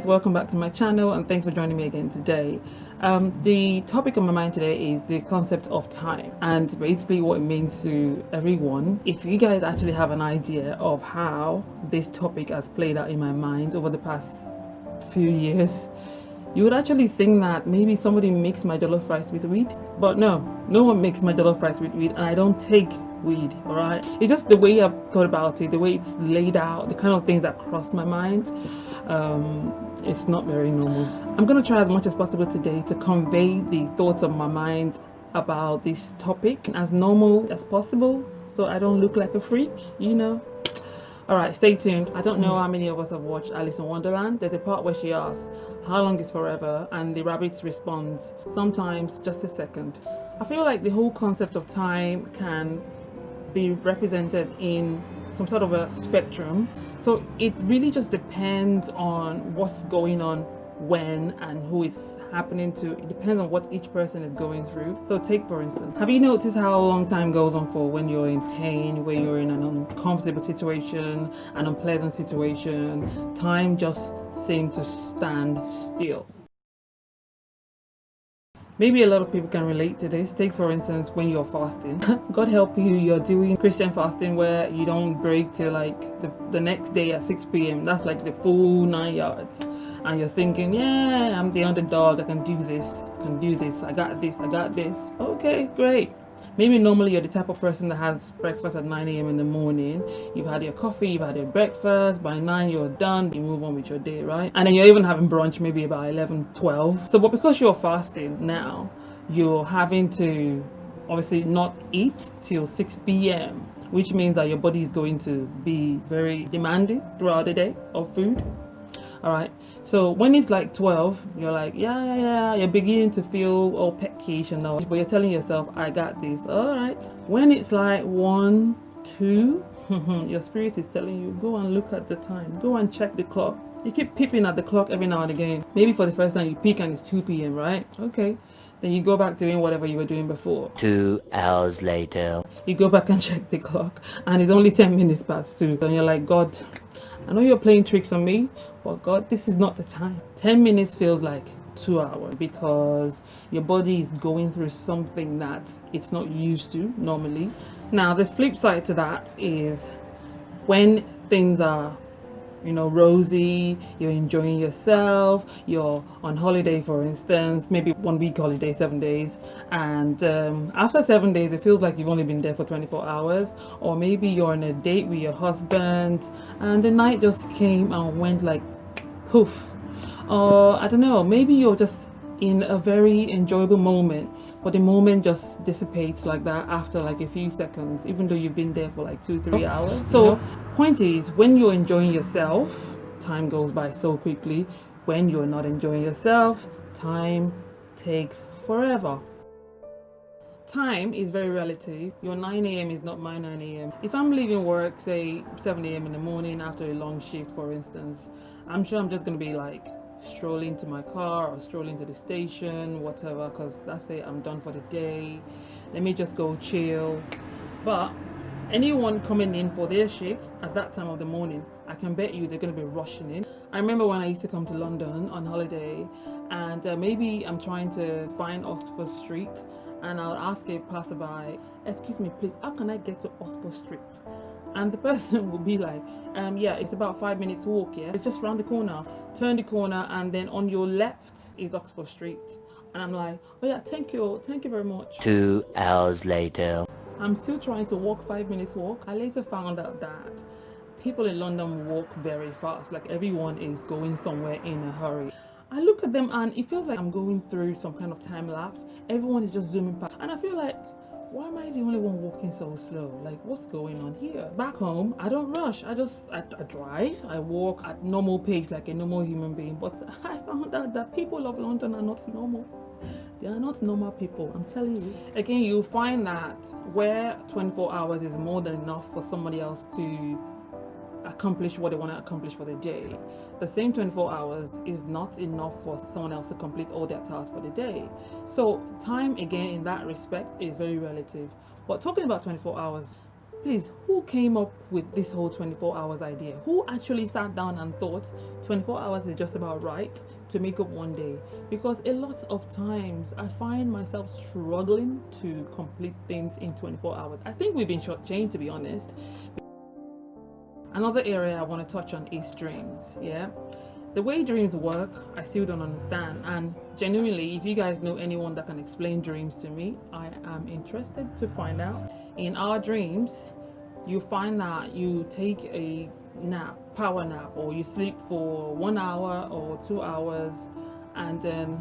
guys, welcome back to my channel and thanks for joining me again today. The topic on my mind today is the concept of time and basically what it means to everyone. If you guys actually have an idea of how this topic has played out in my mind over the past few years, you would actually think that maybe somebody makes my jollof rice with weed, but no one makes my jollof rice with weed, and I don't take weed. All right, it's just the way I've thought about it, the way it's laid out, the kind of things that cross my mind. It's not very normal. I'm gonna try as much as possible today to convey the thoughts of my mind about this topic as normal as possible, so I don't look like a freak, you know. All right, stay tuned. I don't know how many of us have watched Alice in Wonderland. There's a part where she asks, "How long is forever?" and the rabbit responds, "Sometimes just a second." I feel like the whole concept of time can be represented in some sort of a spectrum. So it really just depends on what's going on when and who it's happening to. It depends on what each person is going through. So take for instance, have you noticed how long time goes on for when you're in pain, when you're in an uncomfortable situation, an unpleasant situation? Time just seems to stand still. Maybe a lot of people can relate to this. Take for instance when you're fasting. God help you, you're doing Christian fasting where you don't break till like the next day at 6 p.m. That's like the full 9 yards. And you're thinking, yeah, I'm the underdog, I can do this, I got this. Okay, great. Maybe normally you're the type of person that has breakfast at 9 a.m. in the morning. You've had your coffee, you've had your breakfast, by 9 you're done, you move on with your day, right? And then you're even having brunch maybe about 11, 12. So, but because you're fasting now, you're having to obviously not eat till 6 p.m., which means that your body is going to be very demanding throughout the day of food. All right, so when it's like 12, you're like, yeah, you're beginning to feel all peckish and all, but you're telling yourself, I got this. All right. When it's like 1, 2, your spirit is telling you, go and look at the time, go and check the clock. You keep peeping at the clock every now and again. Maybe for the first time you peek and it's 2 p.m, right? Okay. Then you go back doing whatever you were doing before. 2 hours later. You go back and check the clock and it's only 10 minutes past 2. And you're like, God, I know you're playing tricks on me, but God, this is not the time. 10 minutes feels like 2 hours because your body is going through something that it's not used to normally. Now, the flip side to that is when things are, rosy, you're enjoying yourself, you're on holiday, for instance, maybe 1 week holiday, 7 days, and after 7 days it feels like you've only been there for 24 hours, or maybe you're on a date with your husband and the night just came and went like poof, or I don't know, maybe you're just in a very enjoyable moment, but the moment just dissipates like that after like a few seconds, even though you've been there for like 2-3 hours. So point is, when you're enjoying yourself, time goes by so quickly. When you're not enjoying yourself, time takes forever. Time is very relative. Your 9 a.m. is not my 9 a.m. If I'm leaving work, say 7 a.m. in the morning after a long shift, for instance, I'm sure I'm just going to be like strolling to my car or strolling to the station, whatever, because that's it, I'm done for the day. Let me just go chill. But anyone coming in for their shifts at that time of the morning, I can bet you they're going to be rushing in. I remember when I used to come to London on holiday and maybe I'm trying to find Oxford Street and I'll ask a passerby, excuse me please, how can I get to Oxford Street? And the person will be like, yeah, it's about 5 minutes walk, yeah? It's just round the corner. Turn the corner and then on your left is Oxford Street. And I'm like, oh yeah, thank you very much. 2 hours later. I'm still trying to walk 5 minutes walk. I later found out that people in London walk very fast. Like everyone is going somewhere in a hurry. I look at them and it feels like I'm going through some kind of time lapse. Everyone is just zooming past. And I feel like, why am I the only one walking so slow? Like, what's going on here? Back home, I don't rush. I drive, I walk at normal pace like a normal human being. But I found out that people of London are not normal. They are not normal people, I'm telling you. Again, you'll find that where 24 hours is more than enough for somebody else to accomplish what they want to accomplish for the day, the same 24 hours is not enough for someone else to complete all their tasks for the day. So time, again, in that respect is very relative. But talking about 24 hours, Please, who came up with this whole 24 hours idea? Who actually sat down and thought 24 hours is just about right to make up one day? Because a lot of times I find myself struggling to complete things in 24 hours. I think we've been shortchanged, to be honest. Another area I want to touch on is dreams. Yeah, the way dreams work, I still don't understand. And genuinely, if you guys know anyone that can explain dreams to me, I am interested to find out. In our dreams, you find that you take a nap, power nap, or you sleep for 1 hour or 2 hours, and then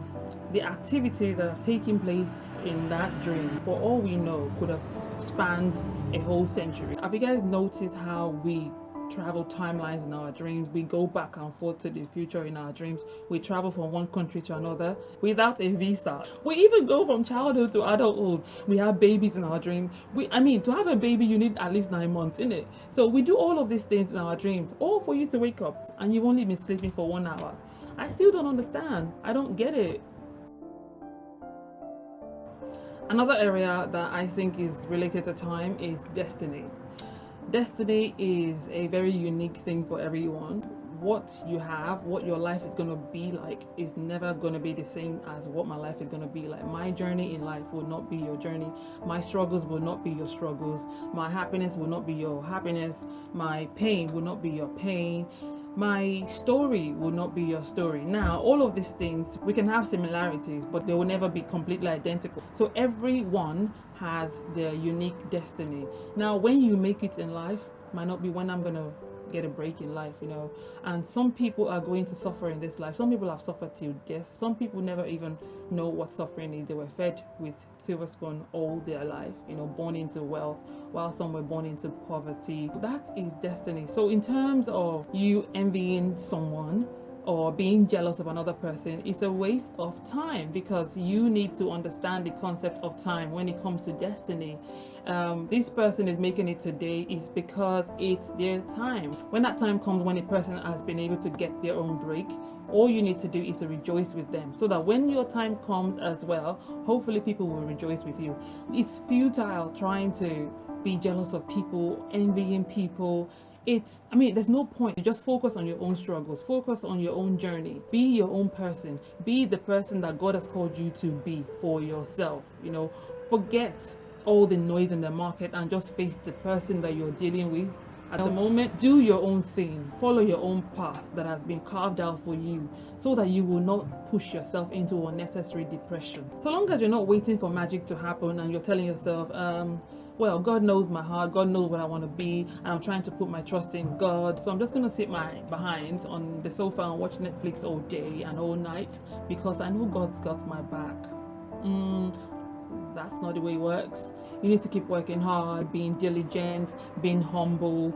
the activity that are taking place in that dream, for all we know, could have spanned a whole century. Have you guys noticed how we travel timelines in our dreams? We go back and forth to the future in our dreams. We travel from one country to another without a visa. We even go from childhood to adulthood. We have babies in our dream. To have a baby, you need at least 9 months, innit? So we do all of these things in our dreams, all for you to wake up and you've only been sleeping for 1 hour. I still don't understand. I don't get it. Another area that I think is related to time is destiny. Destiny is a very unique thing for everyone. What you have, what your life is going to be like, is never going to be the same as what my life is going to be like. My journey in life will not be your journey. My struggles will not be your struggles. My happiness will not be your happiness. My pain will not be your pain. My story will not be your story. Now, all of these things, we can have similarities, but they will never be completely identical. So everyone has their unique destiny. Now, when you make it in life, might not be when I'm going to get a break in life, and some people are going to suffer in this life. Some people have suffered till death. Some people never even know what suffering is. They were fed with silver spoon all their life, born into wealth, while some were born into poverty. That is destiny. So in terms of you envying someone or being jealous of another person, it's a waste of time, because you need to understand the concept of time when it comes to destiny. This person is making it today is because it's their time. When that time comes, when a person has been able to get their own break, all you need to do is to rejoice with them, so that when your time comes as well, hopefully people will rejoice with you. It's futile trying to be jealous of people, envying people. There's no point. You just focus on your own struggles, focus on your own journey, be your own person, be the person that God has called you to be for yourself. Forget all the noise in the market and just face the person that you're dealing with at the moment. Do your own thing, follow your own path that has been carved out for you, so that you will not push yourself into unnecessary depression. So long as you're not waiting for magic to happen and you're telling yourself, well, God knows my heart, God knows what I want to be, and I'm trying to put my trust in God, so I'm just going to sit my behind on the sofa and watch Netflix all day and all night because I know God's got my back. That's not the way it works. You need to keep working hard, being diligent, being humble,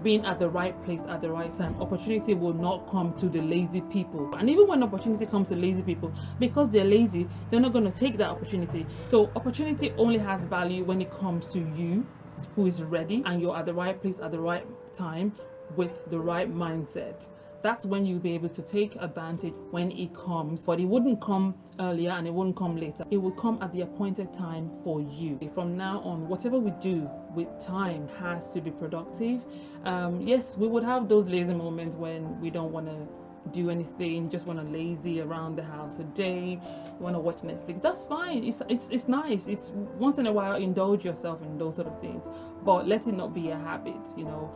being at the right place at the right time. Opportunity will not come to the lazy people. And even when opportunity comes to lazy people, because they're lazy, they're not going to take that opportunity. So opportunity only has value when it comes to you, who is ready, and you're at the right place at the right time with the right mindset. That's when you'll be able to take advantage when it comes. But it wouldn't come earlier and it wouldn't come later. It will come at the appointed time for you. From now on, whatever we do with time has to be productive. Yes, we would have those lazy moments when we don't want to do anything, just want to lazy around the house a day, want to watch Netflix. That's fine. It's nice. It's once in a while, indulge yourself in those sort of things, but let it not be a habit.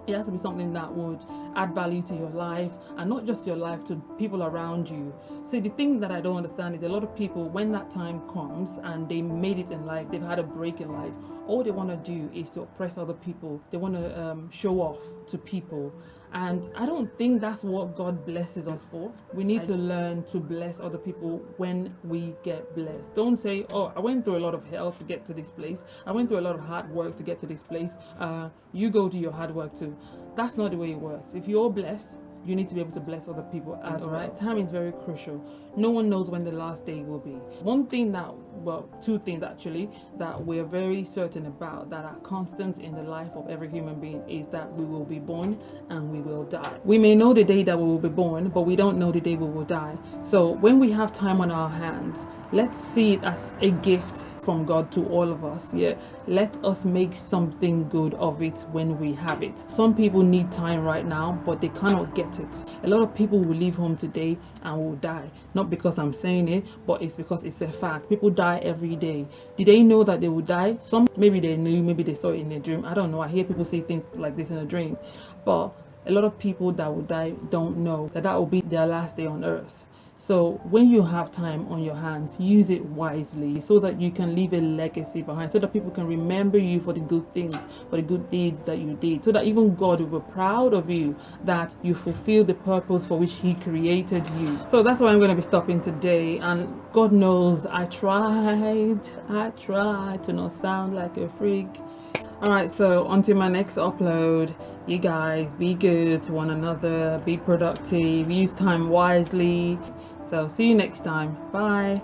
It has to be something that would add value to your life, and not just your life, to people around you. See, the thing that I don't understand is a lot of people, when that time comes and they made it in life, they've had a break in life, all they want to do is to oppress other people. They want to show off to people. And I don't think that's what God blesses us for. We need to learn to bless other people when we get blessed. Don't say, oh, I went through a lot of hell to get to this place. I went through a lot of hard work to get to this place. You go do your hard work too. That's not the way it works. If you're blessed, you need to be able to bless other people as well. Right? Time is very crucial. No one knows when the last day will be. Two things actually that we're very certain about, that are constants in the life of every human being, is that we will be born and we will die. We may know the day that we will be born, but we don't know the day we will die. So when we have time on our hands, let's see it as a gift from God to all of us. Yeah, let us make something good of it when we have it. Some people need time right now, but they cannot get it. A lot of people will leave home today and will die, not because I'm saying it, but it's because it's a fact. People die every day. Did they know that they would die? Some, maybe they knew, maybe they saw it in a dream. I don't know. I hear people say things like this in a dream, but a lot of people that will die don't know that that will be their last day on earth. So when you have time on your hands, use it wisely so that you can leave a legacy behind, so that people can remember you for the good things, for the good deeds that you did, so that even God will be proud of you, that you fulfill the purpose for which He created you. So that's why I'm going to be stopping today. And God knows I tried to not sound like a freak. Alright, so until my next upload, you guys be good to one another, be productive, use time wisely. So see you next time. Bye.